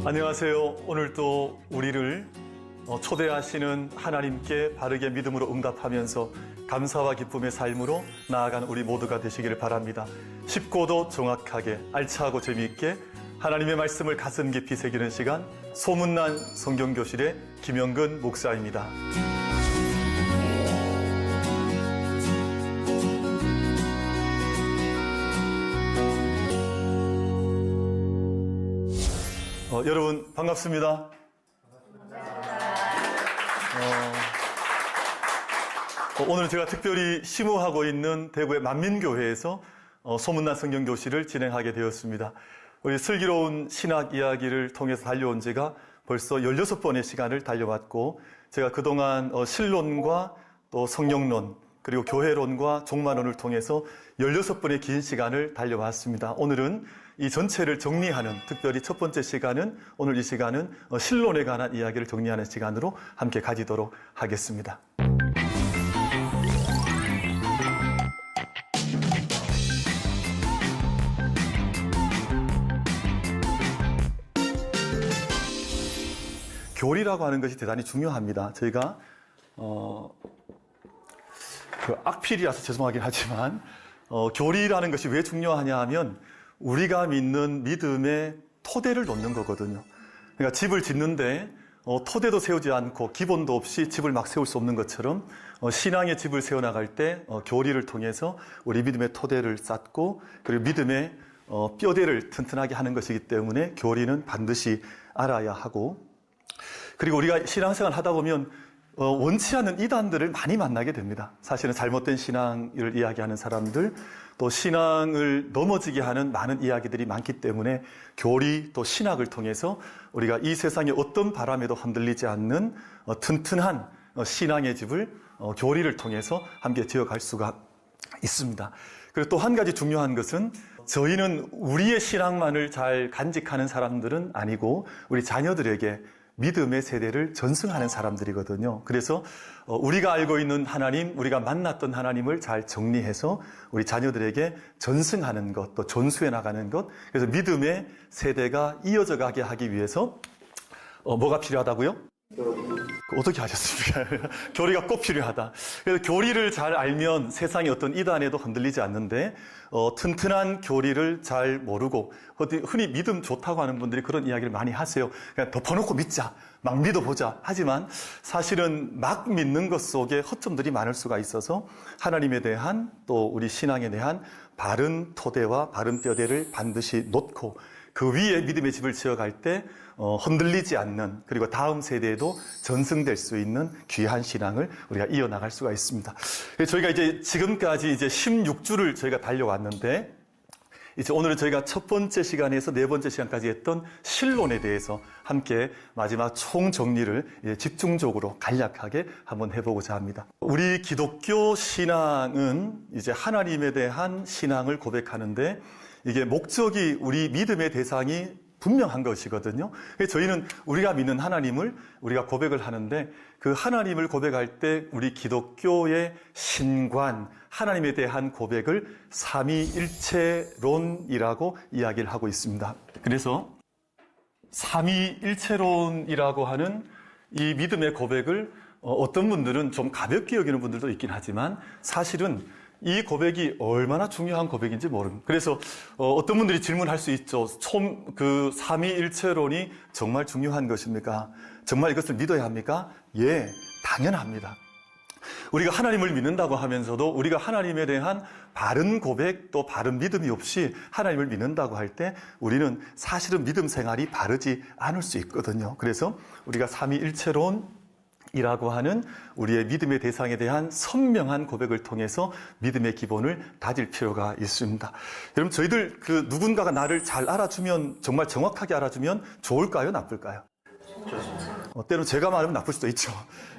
안녕하세요. 오늘 또 우리를 초대하시는 하나님께 바르게 믿음으로 응답하면서 감사와 기쁨의 삶으로 나아가는 우리 모두가 되시기를 바랍니다. 쉽고도 정확하게 알차고 재미있게 하나님의 말씀을 가슴 깊이 새기는 시간, 소문난 성경교실의 김영근 목사입니다. 여러분 반갑습니다. 오늘 제가 특별히 심호하고 있는 대구의 만민교회에서 소문난 성경교실을 진행하게 되었습니다. 우리 슬기로운 신학 이야기를 통해서 달려온 제가 벌써 16번의 시간을 달려왔고, 제가 그동안 신론과 또 성경론 그리고 교회론과 종말론을 통해서 16번의 긴 시간을 달려왔습니다. 오늘은 이 전체를 정리하는, 특별히 첫 번째 시간은, 오늘 이 시간은 신론에 관한 이야기를 정리하는 시간으로 함께 가지도록 하겠습니다. 교리라고 하는 것이 대단히 중요합니다. 저희가 악필이라서 죄송하긴 하지만 교리라는 것이 왜 중요하냐 하면 우리가 믿는 믿음의 토대를 놓는 거거든요. 그러니까 집을 짓는데 토대도 세우지 않고 기본도 없이 집을 막 세울 수 없는 것처럼 신앙의 집을 세워나갈 때 교리를 통해서 우리 믿음의 토대를 쌓고, 그리고 믿음의 뼈대를 튼튼하게 하는 것이기 때문에 교리는 반드시 알아야 하고, 그리고 우리가 신앙생활 하다 보면 원치 않는 이단들을 많이 만나게 됩니다. 사실은 잘못된 신앙을 이야기하는 사람들, 또 신앙을 넘어지게 하는 많은 이야기들이 많기 때문에 교리 또 신학을 통해서 우리가 이 세상의 어떤 바람에도 흔들리지 않는 튼튼한 신앙의 집을 교리를 통해서 함께 지어갈 수가 있습니다. 그리고 또 한 가지 중요한 것은, 저희는 우리의 신앙만을 잘 간직하는 사람들은 아니고 우리 자녀들에게 믿음의 세대를 전승하는 사람들이거든요. 그래서 우리가 알고 있는 하나님, 우리가 만났던 하나님을 잘 정리해서 우리 자녀들에게 전승하는 것, 또 전수해 나가는 것, 그래서 믿음의 세대가 이어져 가게 하기 위해서 뭐가 필요하다고요? 어떻게 하셨습니까? 교리가 꼭 필요하다. 그래서 교리를 잘 알면 세상의 어떤 이단에도 흔들리지 않는데, 튼튼한 교리를 잘 모르고, 흔히 믿음 좋다고 하는 분들이 그런 이야기를 많이 하세요. 그냥 덮어놓고 믿자, 막 믿어보자. 하지만 사실은 막 믿는 것 속에 허점들이 많을 수가 있어서 하나님에 대한, 또 우리 신앙에 대한 바른 토대와 바른 뼈대를 반드시 놓고 그 위에 믿음의 집을 지어갈 때 흔들리지 않는, 그리고 다음 세대에도 전승될 수 있는 귀한 신앙을 우리가 이어나갈 수가 있습니다. 저희가 이제 지금까지 이제 16주를 저희가 달려왔는데, 이제 오늘은 저희가 첫 번째 시간에서 네 번째 시간까지 했던 신론에 대해서 함께 마지막 총정리를 집중적으로 간략하게 한번 해보고자 합니다. 우리 기독교 신앙은 이제 하나님에 대한 신앙을 고백하는데, 이게 목적이 우리 믿음의 대상이 분명한 것이거든요. 저희는 우리가 믿는 하나님을 우리가 고백을 하는데, 그 하나님을 고백할 때 우리 기독교의 신관, 하나님에 대한 고백을 삼위일체론이라고 이야기를 하고 있습니다. 그래서 삼위일체론이라고 하는 이 믿음의 고백을 어떤 분들은 좀 가볍게 여기는 분들도 있긴 하지만, 사실은 이 고백이 얼마나 중요한 고백인지 모릅니다. 그래서 어떤 분들이 질문할 수 있죠. 그 삼위일체론이 정말 중요한 것입니까? 정말 이것을 믿어야 합니까? 예, 당연합니다. 우리가 하나님을 믿는다고 하면서도 우리가 하나님에 대한 바른 고백, 또 바른 믿음이 없이 하나님을 믿는다고 할 때 우리는 사실은 믿음 생활이 바르지 않을 수 있거든요. 그래서 우리가 삼위일체론 이라고 하는 우리의 믿음의 대상에 대한 선명한 고백을 통해서 믿음의 기본을 다질 필요가 있습니다. 여러분, 저희들 누군가가 나를 잘 알아주면, 정말 정확하게 알아주면 좋을까요? 나쁠까요? 때로는 제가 말하면 나쁠 수도 있죠.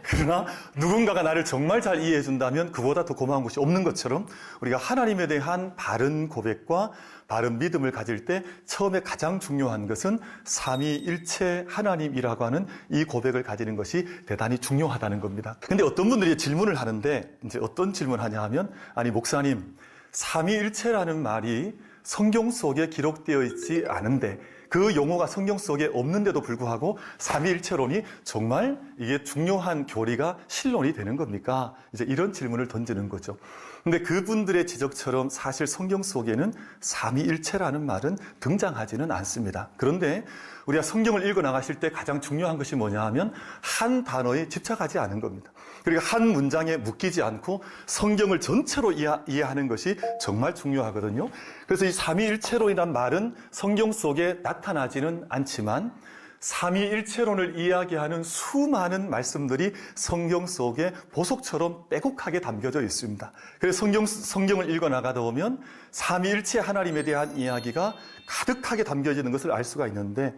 그러나 누군가가 나를 정말 잘 이해해 준다면 그보다 더 고마운 것이 없는 것처럼, 우리가 하나님에 대한 바른 고백과 바른 믿음을 가질 때 처음에 가장 중요한 것은 삼위일체 하나님이라고 하는 이 고백을 가지는 것이 대단히 중요하다는 겁니다. 근데 어떤 분들이 질문을 하는데, 이제 어떤 질문을 하냐 하면, 아니 목사님, 삼위일체라는 말이 성경 속에 기록되어 있지 않은데 그 용어가 성경 속에 없는데도 불구하고 삼위일체론이 정말 이게 중요한 교리가 실론이 되는 겁니까? 이제 이런 질문을 던지는 거죠. 근데 그분들의 지적처럼 사실 성경 속에는 삼위일체라는 말은 등장하지는 않습니다. 그런데 우리가 성경을 읽어 나가실 때 가장 중요한 것이 뭐냐 하면 한 단어에 집착하지 않은 겁니다. 그러니까 한 문장에 묶이지 않고 성경을 전체로 이해하는 것이 정말 중요하거든요. 그래서 이 삼위일체론이란 말은 성경 속에 나타나지는 않지만 삼위일체론을 이야기하는 수많은 말씀들이 성경 속에 보석처럼 빼곡하게 담겨져 있습니다. 그래서 성경을 읽어 나가다 보면 삼위일체 하나님에 대한 이야기가 가득하게 담겨지는 것을 알 수가 있는데,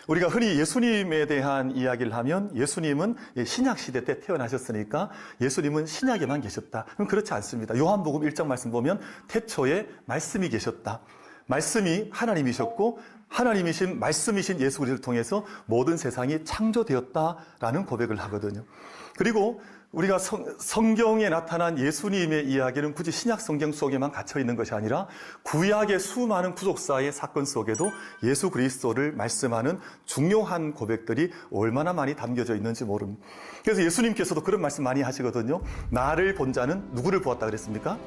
우리가 흔히 예수님에 대한 이야기를 하면 예수님은 신약 시대 때 태어나셨으니까 예수님은 신약에만 계셨다. 그럼 그렇지 않습니다. 요한복음 1장 말씀 보면 태초에 말씀이 계셨다. 말씀이 하나님이셨고 하나님이신 말씀이신 예수 그리스도를 통해서 모든 세상이 창조되었다라는 고백을 하거든요. 그리고 우리가 성경에 나타난 예수님의 이야기는 굳이 신약 성경 속에만 갇혀 있는 것이 아니라 구약의 수많은 구속사의 사건 속에도 예수 그리스도를 말씀하는 중요한 고백들이 얼마나 많이 담겨져 있는지 모릅니다. 그래서 예수님께서도 그런 말씀 많이 하시거든요. 나를 본 자는 누구를 보았다 그랬습니까?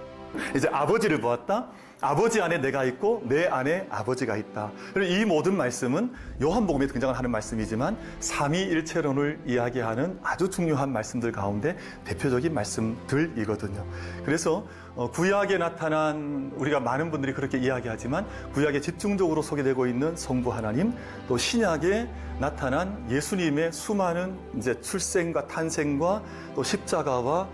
이제 아버지를 보았다. 아버지 안에 내가 있고 내 안에 아버지가 있다. 이 모든 말씀은 요한복음에 등장하는 말씀이지만 삼위일체론을 이야기하는 아주 중요한 말씀들 가운데 대표적인 말씀들이거든요. 그래서 구약에 나타난, 우리가 많은 분들이 그렇게 이야기하지만 구약에 집중적으로 소개되고 있는 성부 하나님, 또 신약에 나타난 예수님의 수많은 이제 출생과 탄생과 또 십자가와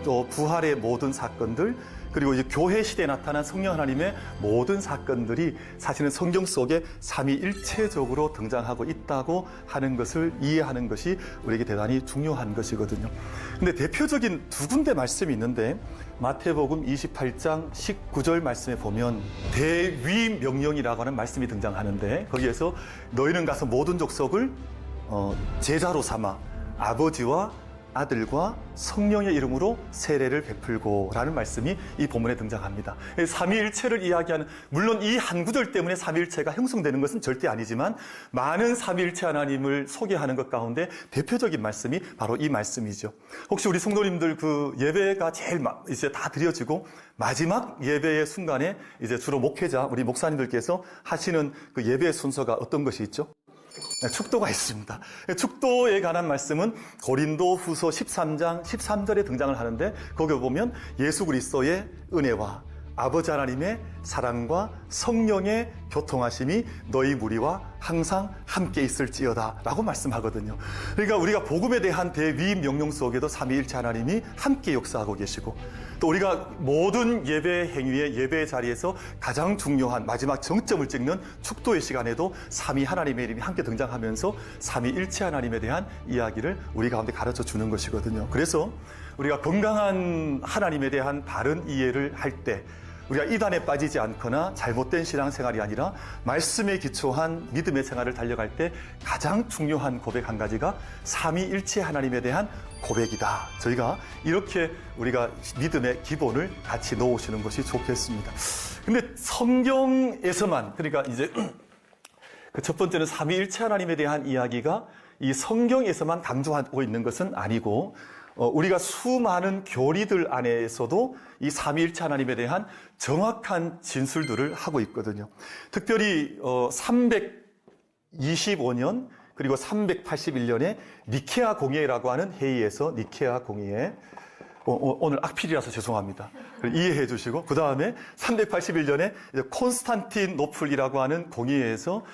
또 부활의 모든 사건들, 그리고 이제 교회 시대에 나타난 성령 하나님의 모든 사건들이 사실은 성경 속에 삼위일체적으로 등장하고 있다고 하는 것을 이해하는 것이 우리에게 대단히 중요한 것이거든요. 근데 대표적인 두 군데 말씀이 있는데, 마태복음 28장 19절 말씀에 보면 대위명령이라고 하는 말씀이 등장하는데, 거기에서 너희는 가서 모든 족속을 제자로 삼아 아버지와 아들과 성령의 이름으로 세례를 베풀고 라는 말씀이 이 본문에 등장합니다. 삼위일체를 이야기하는, 물론 이 한 구절 때문에 삼위일체가 형성되는 것은 절대 아니지만 많은 삼위일체 하나님을 소개하는 것 가운데 대표적인 말씀이 바로 이 말씀이죠. 혹시 우리 성도님들 그 예배가 제일 이제 다 드려지고 마지막 예배의 순간에 이제 주로 목회자, 우리 목사님들께서 하시는 그 예배의 순서가 어떤 것이 있죠? 축도가 있습니다. 축도에 관한 말씀은 고린도 후서 13장 13절에 등장을 하는데, 거기 보면 예수 그리스도의 은혜와 아버지 하나님의 사랑과 성령의 교통하심이 너희 무리와 항상 함께 있을지어다 라고 말씀하거든요. 그러니까 우리가 복음에 대한 대위임 명령 속에도 삼위일체 하나님이 함께 역사하고 계시고, 또 우리가 모든 예배 행위의 예배 자리에서 가장 중요한 마지막 정점을 찍는 축도의 시간에도 삼위 하나님의 이름이 함께 등장하면서 삼위일체 하나님에 대한 이야기를 우리 가운데 가르쳐 주는 것이거든요. 그래서 우리가 건강한 하나님에 대한 바른 이해를 할 때 우리가 이단에 빠지지 않거나 잘못된 신앙생활이 아니라 말씀에 기초한 믿음의 생활을 달려갈 때 가장 중요한 고백 한 가지가 삼위일체 하나님에 대한 고백이다. 저희가 이렇게 우리가 믿음의 기본을 같이 놓으시는 것이 좋겠습니다. 근데 성경에서만, 그러니까 이제 그 첫 번째는 삼위일체 하나님에 대한 이야기가 이 성경에서만 강조하고 있는 것은 아니고, 우리가 수많은 교리들 안에서도 이 삼위일체 하나님에 대한 정확한 진술들을 하고 있거든요. 특별히 325년 그리고 381년에 니케아 공의회라고 하는 회의에서, 니케아 공의회, 오늘 악필이라서 죄송합니다. 이해해 주시고, 그 다음에 381년에 콘스탄티노플이라고 하는 공의회에서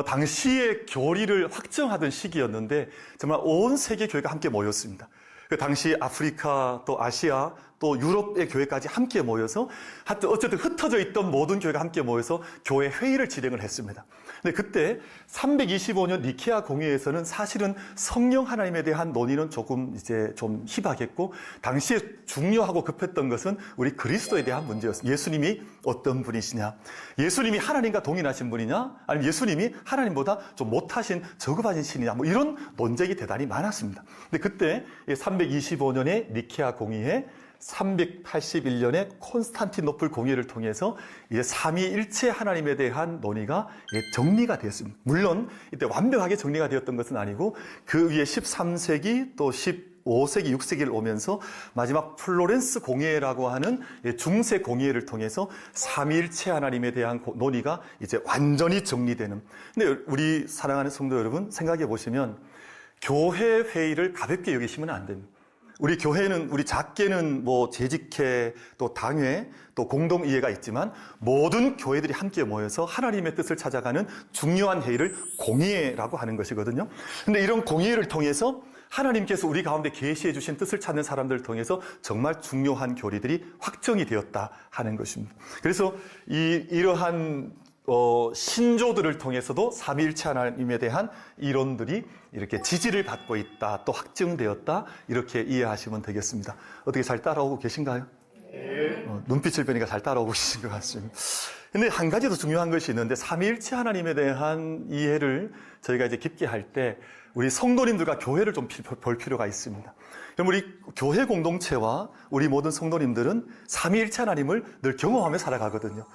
당시의 교리를 확정하던 시기였는데 정말 온 세계 교회가 함께 모였습니다. 그 당시 아프리카, 또 아시아, 또 유럽의 교회까지 함께 모여서, 하여튼 어쨌든 흩어져 있던 모든 교회가 함께 모여서 교회 회의를 진행을 했습니다. 근데 그때 325년 니케아 공의회에서는 사실은 성령 하나님에 대한 논의는 조금 이제 좀 희박했고, 당시에 중요하고 급했던 것은 우리 그리스도에 대한 문제였습니다. 예수님이 어떤 분이시냐? 예수님이 하나님과 동일하신 분이냐? 아니면 예수님이 하나님보다 좀 못하신 저급하신 신이냐? 뭐 이런 논쟁이 대단히 많았습니다. 근데 그때 325년에 니케아 공의회 381년에 콘스탄티노플 공의회를 통해서 이제 삼위일체 하나님에 대한 논의가 정리가 되었습니다. 물론 이때 완벽하게 정리가 되었던 것은 아니고 그 위에 13세기 또 15세기, 6세기를 오면서 마지막 플로렌스 공의회라고 하는 중세 공의회를 통해서 삼위일체 하나님에 대한 논의가 이제 완전히 정리되는. 근데 우리 사랑하는 성도 여러분, 생각해 보시면 교회 회의를 가볍게 여기시면 안 됩니다. 우리 교회는, 우리 작게는 뭐 재직회, 또 당회, 또 공동이해가 있지만 모든 교회들이 함께 모여서 하나님의 뜻을 찾아가는 중요한 회의를 공의회라고 하는 것이거든요. 근데 이런 공의회를 통해서 하나님께서 우리 가운데 계시해 주신 뜻을 찾는 사람들을 통해서 정말 중요한 교리들이 확정이 되었다 하는 것입니다. 그래서 이러한 신조들을 통해서도 삼위일체 하나님에 대한 이론들이 이렇게 지지를 받고 있다, 또 확증되었다, 이렇게 이해하시면 되겠습니다. 어떻게 잘 따라오고 계신가요? 눈빛을 보니까 잘 따라오고 계신 것 같습니다. 근데 한 가지 더 중요한 것이 있는데, 삼위일체 하나님에 대한 이해를 저희가 이제 깊게 할 때 우리 성도님들과 교회를 좀 볼 필요가 있습니다. 그럼 우리 교회 공동체와 우리 모든 성도님들은 삼위일체 하나님을 늘 경험하며 살아가거든요.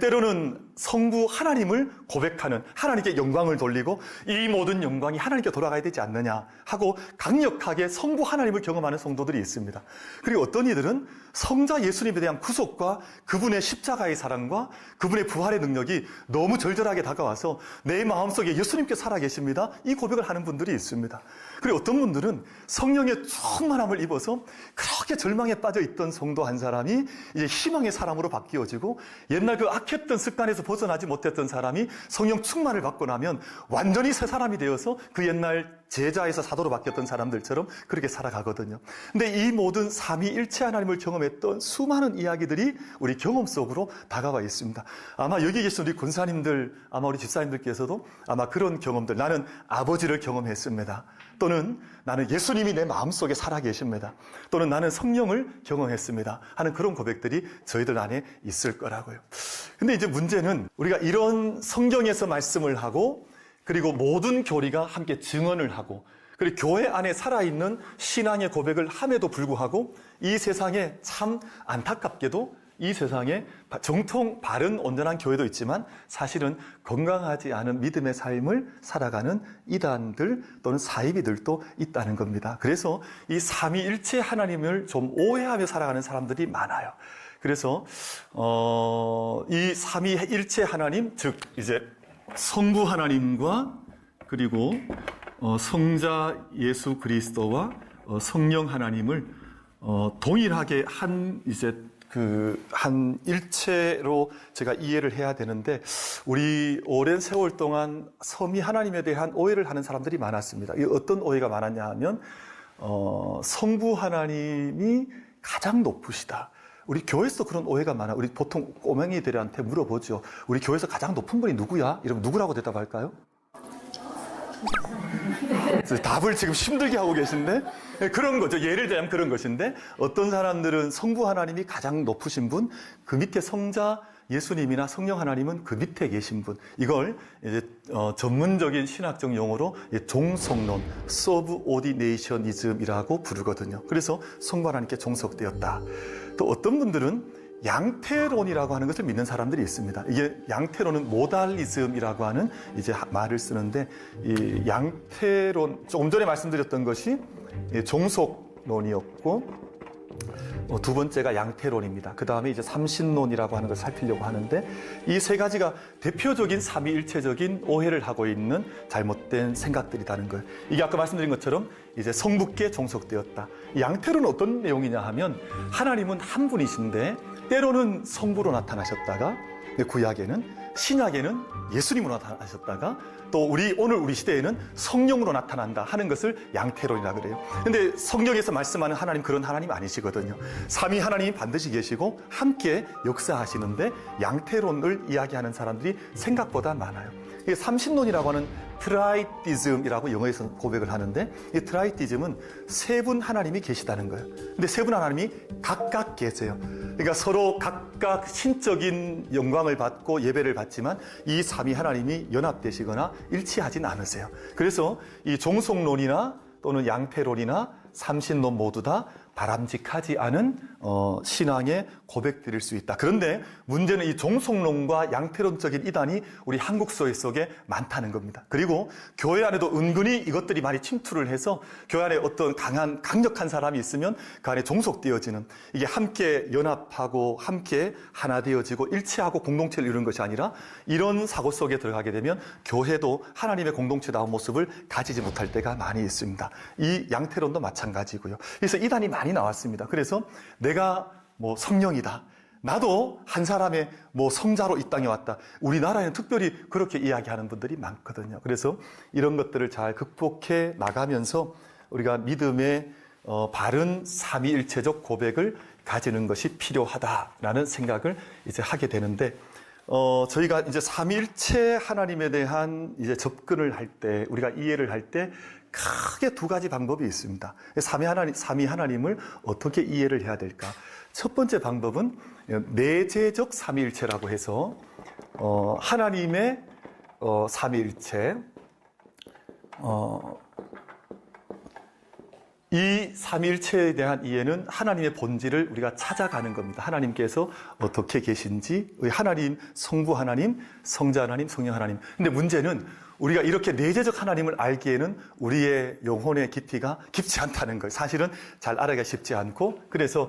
때로는 성부 하나님을 고백하는, 하나님께 영광을 돌리고 이 모든 영광이 하나님께 돌아가야 되지 않느냐 하고 강력하게 성부 하나님을 경험하는 성도들이 있습니다. 그리고 어떤 이들은 성자 예수님에 대한 구속과 그분의 십자가의 사랑과 그분의 부활의 능력이 너무 절절하게 다가와서 내 마음속에 예수님께 살아계십니다, 이 고백을 하는 분들이 있습니다. 그리고 어떤 분들은 성령의 충만함을 입어서 그렇게 절망에 빠져 있던 성도 한 사람이 이제 희망의 사람으로 바뀌어지고, 옛날 그 악했던 습관에서 벗어나지 못했던 사람이 성령 충만을 받고 나면 완전히 새 사람이 되어서 그 옛날 제자에서 사도로 바뀌었던 사람들처럼 그렇게 살아가거든요. 근데 이 모든 삼위일체 하나님을 경험했던 수많은 이야기들이 우리 경험 속으로 다가와 있습니다. 아마 여기 계신 우리 권사님들, 아마 우리 집사님들께서도 아마 그런 경험들, 나는 아버지를 경험했습니다, 또는 나는 예수님이 내 마음속에 살아계십니다, 또는 나는 성령을 경험했습니다 하는 그런 고백들이 저희들 안에 있을 거라고요. 근데 이제 문제는 우리가 이런 성경에서 말씀을 하고, 그리고 모든 교리가 함께 증언을 하고, 그리고 교회 안에 살아있는 신앙의 고백을 함에도 불구하고 이 세상에 참 안타깝게도 이 세상에 정통 바른 온전한 교회도 있지만 사실은 건강하지 않은 믿음의 삶을 살아가는 이단들 또는 사이비들도 있다는 겁니다. 그래서 이 삼위일체 하나님을 좀 오해하며 살아가는 사람들이 많아요. 그래서 이 삼위일체 하나님, 즉 이제 성부 하나님과 그리고 성자 예수 그리스도와 성령 하나님을 동일하게 한 일체로 제가 이해를 해야 되는데, 우리 오랜 세월 동안 삼위 하나님에 대한 오해를 하는 사람들이 많았습니다. 이 어떤 오해가 많았냐 하면 성부 하나님이 가장 높으시다. 우리 교회에서 그런 오해가 많아. 우리 보통 꼬맹이들한테 물어보죠. 우리 교회에서 가장 높은 분이 누구야? 이러면 누구라고 대답할까요? 답을 지금 힘들게 하고 계신데, 그런 거죠. 예를 들면 그런 것인데, 어떤 사람들은 성부 하나님이 가장 높으신 분, 그 밑에 성자 예수님이나 성령 하나님은 그 밑에 계신 분, 이걸 이제 전문적인 신학적 용어로 종속론, 서브오디네이셔니즘이라고 부르거든요. 그래서 성부 하나님께 종속되었다. 또 어떤 분들은 양태론이라고 하는 것을 믿는 사람들이 있습니다. 이게 양태론은 모달리즘이라고 하는 이제 말을 쓰는데, 이 양태론, 조금 전에 말씀드렸던 것이 종속론이었고, 두 번째가 양태론입니다. 그 다음에 이제 삼신론이라고 하는 걸 살피려고 하는데, 이 세 가지가 대표적인 삼위일체적인 오해를 하고 있는 잘못된 생각들이라는 거예요. 이게 아까 말씀드린 것처럼 이제 성부께 종속되었다. 양태론은 어떤 내용이냐 하면, 하나님은 한 분이신데 때로는 성부로 나타나셨다가, 구약에는, 신약에는 예수님으로 나타나셨다가, 또 오늘 우리 시대에는 성령으로 나타난다 하는 것을 양태론이라 그래요. 근데 성경에서 말씀하는 하나님, 그런 하나님 아니시거든요. 삼위 하나님이 반드시 계시고 함께 역사하시는데, 양태론을 이야기하는 사람들이 생각보다 많아요. 이게 삼신론이라고 하는 트라이티즘이라고 영어에서 고백을 하는데, 이 트라이티즘은 세 분 하나님이 계시다는 거예요. 근데 세 분 하나님이 각각 계세요. 그러니까 서로 각각 신적인 영광을 받고 예배를 받지만 이 삼위 하나님이 연합되시거나 일치하진 않으세요. 그래서 이 종속론이나 또는 양태론이나 삼신론 모두 다 바람직하지 않은 신앙의 고백드릴 수 있다. 그런데 문제는 이 종속론과 양태론적인 이단이 우리 한국 사회 속에 많다는 겁니다. 그리고 교회 안에도 은근히 이것들이 많이 침투를 해서 교회 안에 어떤 강력한 사람이 있으면 그 안에 종속되어지는, 이게 함께 연합하고 함께 하나 되어지고 일치하고 공동체를 이루는 것이 아니라 이런 사고 속에 들어가게 되면 교회도 하나님의 공동체다운 모습을 가지지 못할 때가 많이 있습니다. 이 양태론도 마찬가지고요. 그래서 이단이 많이 나왔습니다. 그래서 내가 뭐 성령이다, 나도 한 사람의 뭐 성자로 이 땅에 왔다, 우리나라에는 특별히 그렇게 이야기하는 분들이 많거든요. 그래서 이런 것들을 잘 극복해 나가면서 우리가 믿음의 바른 삼위일체적 고백을 가지는 것이 필요하다라는 생각을 이제 하게 되는데, 저희가 이제 삼위일체 하나님에 대한 이제 접근을 할 때, 우리가 이해를 할 때 크게 두 가지 방법이 있습니다. 삼위 하나님을 어떻게 이해를 해야 될까? 첫 번째 방법은 내재적 삼위일체라고 해서 하나님의 삼위일체, 이 삼위일체에 대한 이해는 하나님의 본질을 우리가 찾아가는 겁니다. 하나님께서 어떻게 계신지, 하나님, 성부 하나님, 성자 하나님, 성령 하나님. 근데 문제는 우리가 이렇게 내재적 하나님을 알기에는 우리의 영혼의 깊이가 깊지 않다는 거예요. 사실은 잘 알아가기 쉽지 않고, 그래서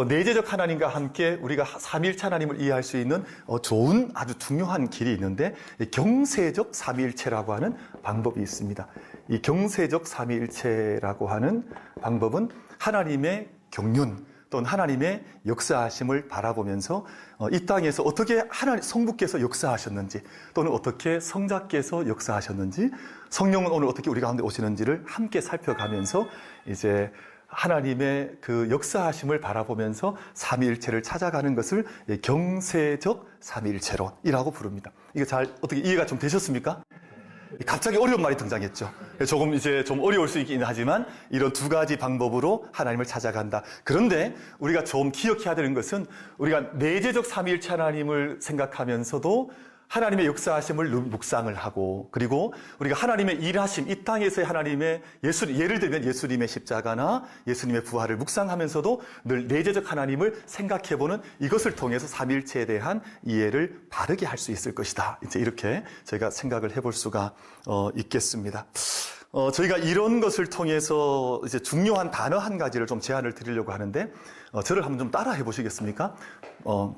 내재적 하나님과 함께 우리가 삼위일체 하나님을 이해할 수 있는 좋은 아주 중요한 길이 있는데, 경세적 삼위일체라고 하는 방법이 있습니다. 이 경세적 삼위일체라고 하는 방법은 하나님의 경륜 또는 하나님의 역사하심을 바라보면서 이 땅에서 어떻게 하나님 성부께서 역사하셨는지, 또는 어떻게 성자께서 역사하셨는지, 성령은 오늘 어떻게 우리 가운데 오시는지를 함께 살펴가면서 이제 하나님의 그 역사하심을 바라보면서 삼위일체를 찾아가는 것을 경세적 삼위일체론이라고 부릅니다. 이거 잘 어떻게 이해가 좀 되셨습니까? 갑자기 어려운 말이 등장했죠. 조금 이제 좀 어려울 수 있긴 하지만 이런 두 가지 방법으로 하나님을 찾아간다. 그런데 우리가 좀 기억해야 되는 것은, 우리가 내재적 삼위일체 하나님을 생각하면서도 하나님의 역사하심을 묵상을 하고, 그리고 우리가 하나님의 일하심, 이 땅에서의 하나님의 예를 들면 예수님의 십자가나 예수님의 부활을 묵상하면서도 늘 내재적 하나님을 생각해보는, 이것을 통해서 삼위일체에 대한 이해를 바르게 할 수 있을 것이다. 이제 이렇게 저희가 생각을 해볼 수가 있겠습니다. 저희가 이런 것을 통해서 이제 중요한 단어 한 가지를 좀 제안을 드리려고 하는데, 저를 한번 좀 따라 해보시겠습니까?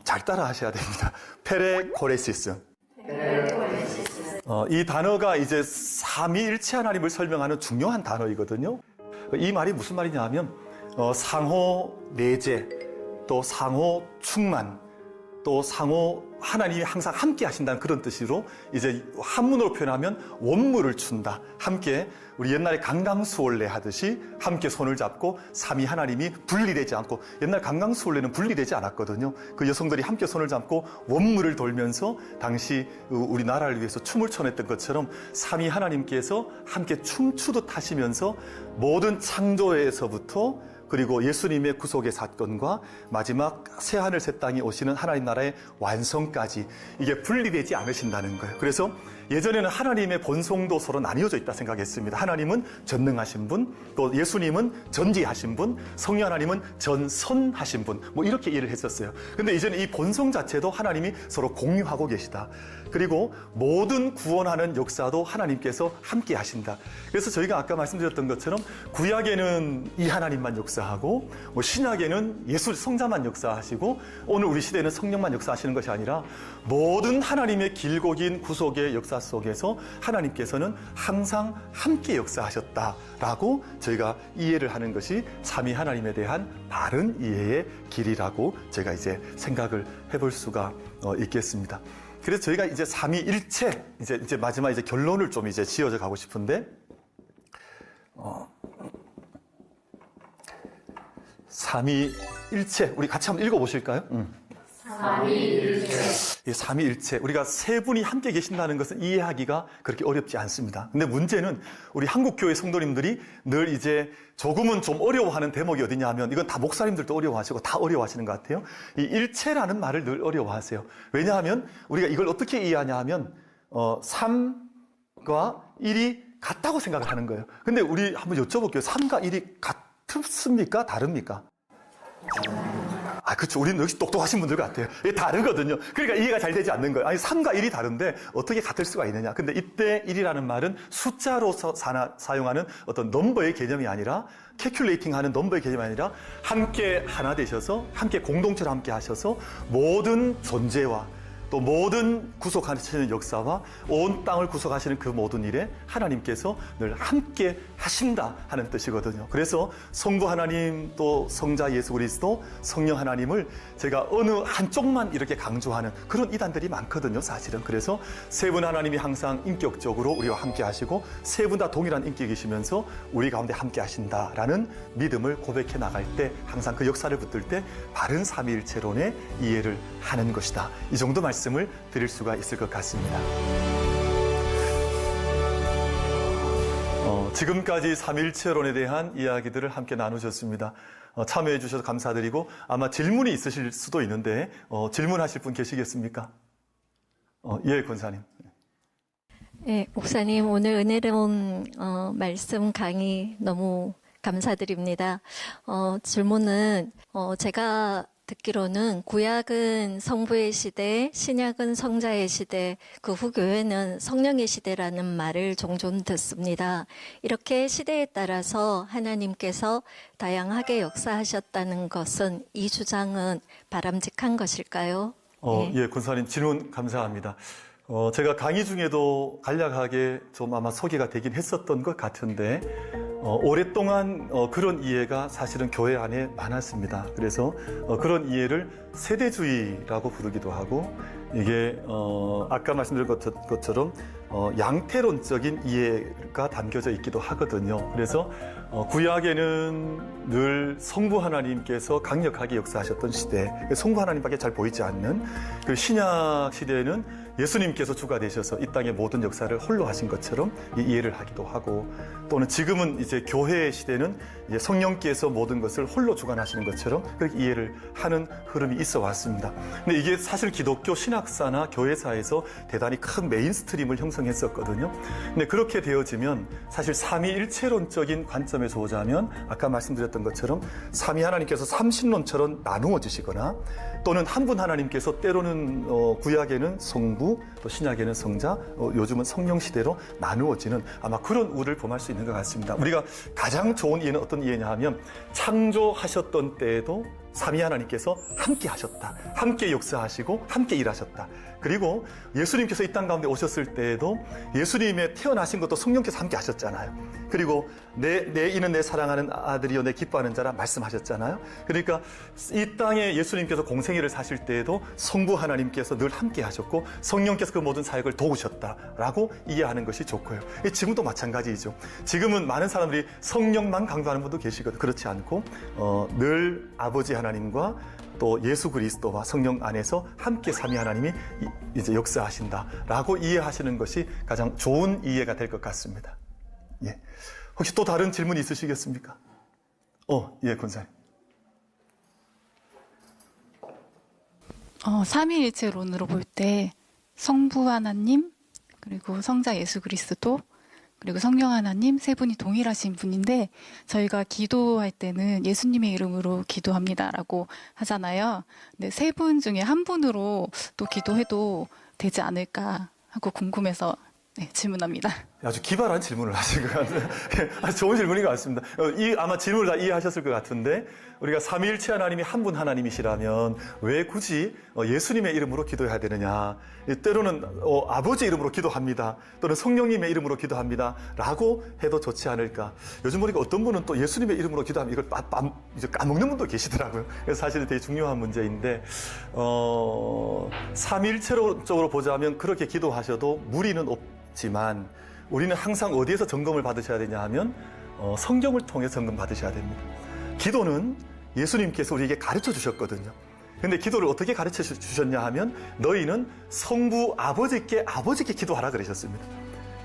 잘 따라 하셔야 됩니다. 페레코레시스. 이 단어가 이제 삼위일체 하나님을 설명하는 중요한 단어이거든요. 이 말이 무슨 말이냐 하면, 상호 내재, 또 상호 충만, 또 상호 하나님이 항상 함께 하신다는 그런 뜻으로, 이제 한문으로 표현하면 원물을 춘다. 함께, 우리 옛날에 강강수월래 하듯이 함께 손을 잡고 삼위 하나님이 분리되지 않고, 옛날 강강수월래는 분리되지 않았거든요. 그 여성들이 함께 손을 잡고 원물을 돌면서 당시 우리나라를 위해서 춤을 춰냈던 것처럼 삼위 하나님께서 함께 춤추듯 하시면서 모든 창조에서부터, 그리고 예수님의 구속의 사건과 마지막 새하늘 새 땅에 오시는 하나님 나라의 완성까지 이게 분리되지 않으신다는 거예요. 그래서 예전에는 하나님의 본성도 서로 나뉘어져 있다 생각했습니다. 하나님은 전능하신 분, 또 예수님은 전지하신 분, 성령 하나님은 전선하신 분, 뭐 이렇게 이해를 했었어요. 근데 이제는 이 본성 자체도 하나님이 서로 공유하고 계시다. 그리고 모든 구원하는 역사도 하나님께서 함께 하신다. 그래서 저희가 아까 말씀드렸던 것처럼 구약에는 이 하나님만 역사하고, 뭐 신약에는 예수 성자만 역사하시고, 오늘 우리 시대에는 성령만 역사하시는 것이 아니라 모든 하나님의 길고 긴 구속의 역사 속에서 하나님께서는 항상 함께 역사하셨다라고 저희가 이해를 하는 것이 삼위 하나님에 대한 바른 이해의 길이라고 제가 이제 생각을 해볼 수가 있겠습니다. 그래서 저희가 이제 삼위일체, 이제 마지막 이제 결론을 좀 이제 지어져 가고 싶은데, 삼위일체, 우리 같이 한번 읽어보실까요? 삼위일체. 삼위일체. 우리가 세 분이 함께 계신다는 것은 이해하기가 그렇게 어렵지 않습니다. 근데 문제는 우리 한국교회 성도님들이 늘 이제 조금은 좀 어려워하는 대목이 어디냐 하면, 이건 다 목사님들도 어려워하시고 다 어려워하시는 것 같아요. 이 일체라는 말을 늘 어려워하세요. 왜냐하면 우리가 이걸 어떻게 이해하냐 하면 3과 1이 같다고 생각을 하는 거예요. 근데 우리 한번 여쭤볼게요. 3과 1이 같습니까? 다릅니까? 그렇죠. 우리는 역시 똑똑하신 분들 같아요. 이게 다르거든요. 그러니까 이해가 잘 되지 않는 거예요. 아니, 3과 1이 다른데 어떻게 같을 수가 있느냐. 근데 이때 1이라는 말은 숫자로서 사용하는 어떤 넘버의 개념이 아니라, 캐큘레이팅 하는 넘버의 개념이 아니라, 함께 하나 되셔서, 함께 공동체로 함께 하셔서 모든 존재와 또 모든 구속하시는 역사와 온 땅을 구속하시는 그 모든 일에 하나님께서 늘 함께 하신다 하는 뜻이거든요. 그래서 성부 하나님, 또 성자 예수 그리스도, 성령 하나님을 제가 어느 한쪽만 이렇게 강조하는 그런 이단들이 많거든요, 사실은. 그래서 세 분 하나님이 항상 인격적으로 우리와 함께 하시고 세 분 다 동일한 인격이시면서 우리 가운데 함께 하신다라는 믿음을 고백해 나갈 때, 항상 그 역사를 붙들 때 바른 삼위일체론의 이해를 하는 것이다. 이 정도 말씀을 드릴 수가 있을 것 같습니다. 지금까지 삼위일체론에 대한 이야기들을 함께 나누셨습니다. 참여해 주셔서 감사드리고, 아마 질문이 있으실 수도 있는데 질문하실 분 계시겠습니까? 예, 권사님. 네, 목사님 오늘 은혜로운 말씀 강의 너무 감사드립니다. 질문은 제가 듣기로는 구약은 성부의 시대, 신약은 성자의 시대, 그 후 교회는 성령의 시대라는 말을 종종 듣습니다. 이렇게 시대에 따라서 하나님께서 다양하게 역사하셨다는 것은, 이 주장은 바람직한 것일까요? 네. 예, 권사님 질문 감사합니다. 제가 강의 중에도 간략하게 좀 아마 소개가 되긴 했었던 것 같은데, 오랫동안 그런 이해가 사실은 교회 안에 많았습니다. 그래서 그런 이해를 세대주의라고 부르기도 하고, 이게 아까 말씀드린 것처럼 양태론적인 이해가 담겨져 있기도 하거든요. 그래서 구약에는 늘 성부 하나님께서 강력하게 역사하셨던 시대, 성부 하나님밖에 잘 보이지 않는 그 신약 시대에는 예수님께서 주가 되셔서 이 땅의 모든 역사를 홀로 하신 것처럼 이해를 하기도 하고, 또는 지금은 이제 교회의 시대는 이제 성령께서 모든 것을 홀로 주관하시는 것처럼 그렇게 이해를 하는 흐름이 있어 왔습니다. 근데 이게 사실 기독교 신학사나 교회사에서 대단히 큰 메인스트림을 형성했었거든요. 근데 그렇게 되어지면 사실 삼위일체론적인 관점에서 보자면, 아까 말씀드렸던 것처럼 삼위 하나님께서 삼신론처럼 나누어지시거나, 또는 한 분 하나님께서 때로는 구약에는 성부, 또 신약에는 성자, 요즘은 성령 시대로 나누어지는 아마 그런 우를 범할 수 있는 것 같습니다. 우리가 가장 좋은 이해는 어떤 이해냐 하면, 창조하셨던 때에도 삼위 하나님께서 함께 하셨다. 함께 역사하시고 함께 일하셨다. 그리고 예수님께서 이 땅 가운데 오셨을 때에도 예수님의 태어나신 것도 성령께서 함께 하셨잖아요. 그리고 이는 내 사랑하는 아들이요 내 기뻐하는 자라 말씀하셨잖아요. 그러니까 이 땅에 예수님께서 공생애를 사실 때에도 성부 하나님께서 늘 함께 하셨고 성령께서 그 모든 사역을 도우셨다라고 이해하는 것이 좋고요. 지금도 마찬가지이죠. 지금은 많은 사람들이 성령만 강조하는 분도 계시거든요. 그렇지 않고 늘 아버지 하나님과 또 예수 그리스도와 성령 안에서 함께 삼위 하나님이 이제 역사하신다라고 이해하시는 것이 가장 좋은 이해가 될 것 같습니다. 예. 혹시 또 다른 질문이 있으시겠습니까? 예, 권사님. 삼위일체론으로 볼 때 성부 하나님, 그리고 성자 예수 그리스도, 그리고 성령 하나님 세 분이 동일하신 분인데, 저희가 기도할 때는 예수님의 이름으로 기도합니다라고 하잖아요. 근데 세 분 중에 한 분으로 또 기도해도 되지 않을까 하고 궁금해서 질문합니다. 아주 기발한 질문을 하신 것 같아요. 아주 좋은 질문인 것 같습니다. 아마 질문을 다 이해하셨을 것 같은데, 우리가 삼위일체 하나님이 한 분 하나님이시라면 왜 굳이 예수님의 이름으로 기도해야 되느냐. 때로는 아버지 이름으로 기도합니다. 또는 성령님의 이름으로 기도합니다. 라고 해도 좋지 않을까. 요즘 보니까 어떤 분은 또 예수님의 이름으로 기도하면 이걸 이제 까먹는 분도 계시더라고요. 그래서 사실은 되게 중요한 문제인데, 삼위일체적으로 보자면 그렇게 기도하셔도 무리는 없지만, 우리는 항상 어디에서 점검을 받으셔야 되냐 하면 성경을 통해 점검 받으셔야 됩니다. 기도는 예수님께서 우리에게 가르쳐 주셨거든요. 근데 기도를 어떻게 가르쳐 주셨냐 하면, 너희는 성부 아버지께 기도하라 그러셨습니다.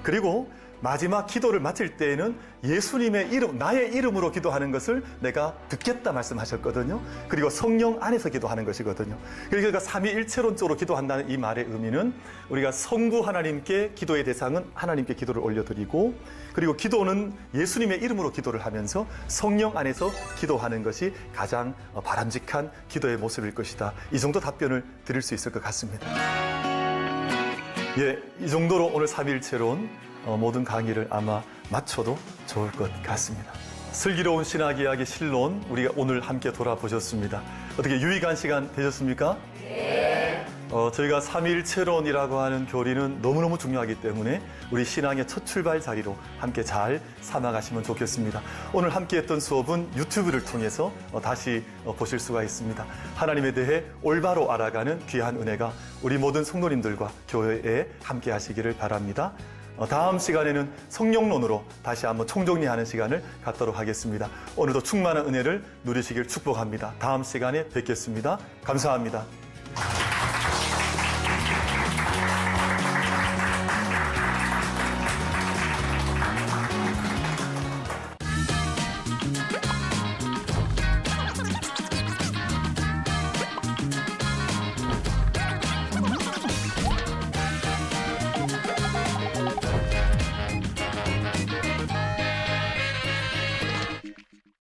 그리고 마지막 기도를 마칠 때에는 예수님의 이름, 나의 이름으로 기도하는 것을 내가 듣겠다 말씀하셨거든요. 그리고 성령 안에서 기도하는 것이거든요. 그러니까 삼위일체론적으로 기도한다는 이 말의 의미는 우리가 성부 하나님께 기도의 대상은 하나님께 기도를 올려드리고, 그리고 기도는 예수님의 이름으로 기도를 하면서 성령 안에서 기도하는 것이 가장 바람직한 기도의 모습일 것이다. 이 정도 답변을 드릴 수 있을 것 같습니다. 예, 이 정도로 오늘 삼위일체론 모든 강의를 아마 마쳐도 좋을 것 같습니다. 슬기로운 신학 이야기 실론, 우리가 오늘 함께 돌아보셨습니다. 어떻게 유익한 시간 되셨습니까? 네. 저희가 삼위일체론이라고 하는 교리는 너무너무 중요하기 때문에 우리 신앙의 첫 출발 자리로 함께 잘 삼아가시면 좋겠습니다. 오늘 함께 했던 수업은 유튜브를 통해서 다시 보실 수가 있습니다. 하나님에 대해 올바로 알아가는 귀한 은혜가 우리 모든 성도님들과 교회에 함께 하시기를 바랍니다. 다음 시간에는 성령론으로 다시 한번 총정리하는 시간을 갖도록 하겠습니다. 오늘도 충만한 은혜를 누리시길 축복합니다. 다음 시간에 뵙겠습니다. 감사합니다.